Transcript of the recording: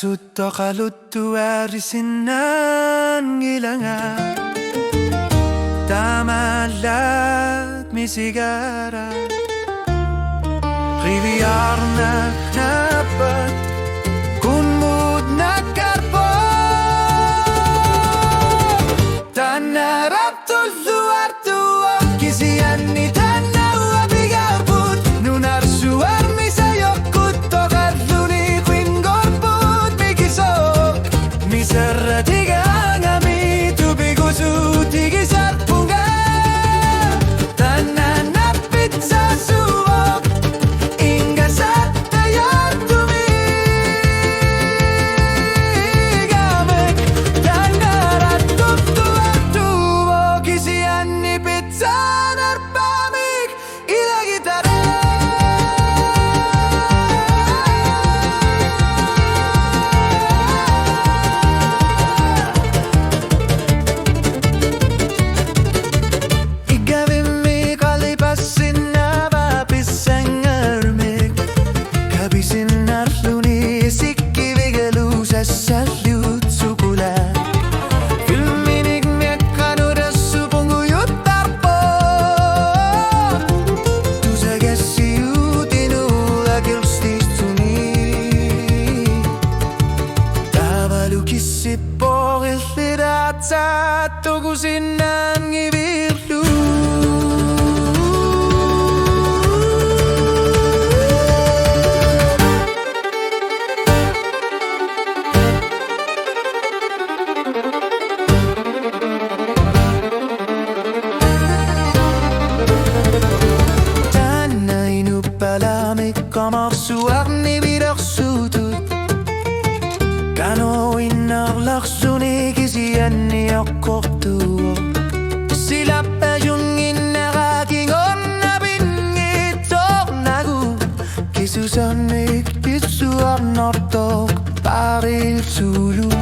Sutto kaluttu äärisinnan ilangan Tamalat misigara Riviarna napat Kun mood nakarpo Tanarap tulluar tuo Kisianni tannaua bigarbut Nunar suar misayokut Tokarluni quingorput Mikisok Misarra tigangami Tubigusu tigisar punga Tananap pizza suok Inga satta yartumi Gamek Tangarat tuttuar tuo Kisianni pizza narpamik Ila gitara Igavimmi kalipassin nava pissangarmik Kabisin narluni sikki vigelusessa liut sukula Filminik mekkanudessu pungu juttarpo Tusa kässi uutinulla kilstistuni Tavalu kissi pohillirat saatto kusinnan ivirlu Tännainu palamik omaksuarni vidarsutut Kano innarlarsuni kisianni okkortuo Silappa jungin onna pingit tornagu Kisusannik pitsuarnortok paril sulu